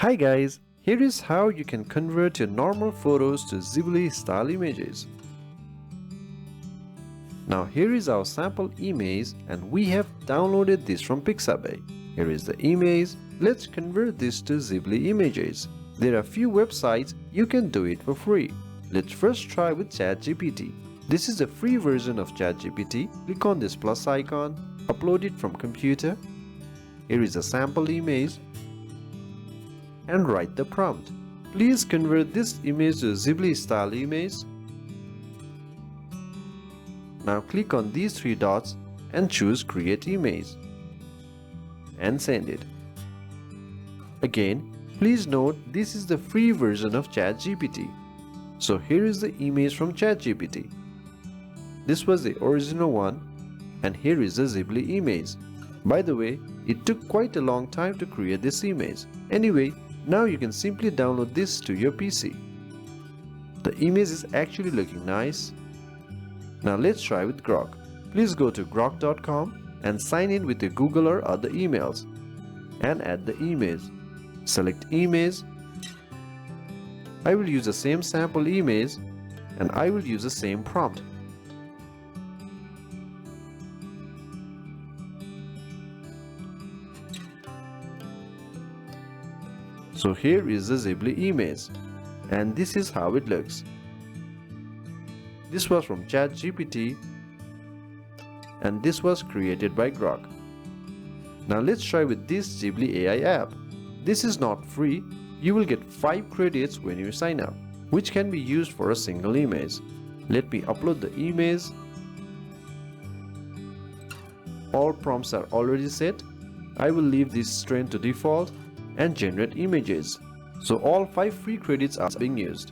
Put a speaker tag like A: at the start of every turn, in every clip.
A: Hi guys, here is how you can convert your normal photos to Ghibli style images. Now here is our sample image and we have downloaded this from Pixabay. Here is the image. Let's convert this to Ghibli images. There are few websites you can do it for free. Let's first try with ChatGPT. This is the free version of ChatGPT. Click on this plus icon, upload it from computer. Here is a sample image and write the prompt. Please convert this image to Ghibli style image. Now click on these three dots and choose create image and send it. Again, please note this is the free version of ChatGPT. So here is the image from ChatGPT. This was the original one and here is the Ghibli image. By the way, it took quite a long time to create this image. Anyway, now you can simply download this to your PC. The image is actually looking nice. Now let's try with Grok. Please go to grok.com and sign in with your Google or other emails and add the image. Select image. I will use the same sample image and I will use the same prompt. So here is the Ghibli image and this is how it looks. This was from ChatGPT and this was created by Grok. Now let's try with this GhibliAI app. This is not free. You will get 5 credits when you sign up, which can be used for a single image. Let me upload the image. All prompts are already set. I will leave this trend to default and generate images. So all 5 free credits are being used.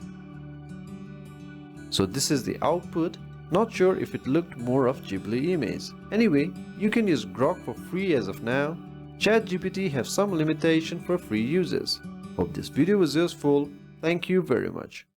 A: So this is the output. Not sure if it looked more of Ghibli image. Anyway, you can use Grok for free as of now. ChatGPT have some limitation for free users. Hope this video was useful. Thank you very much.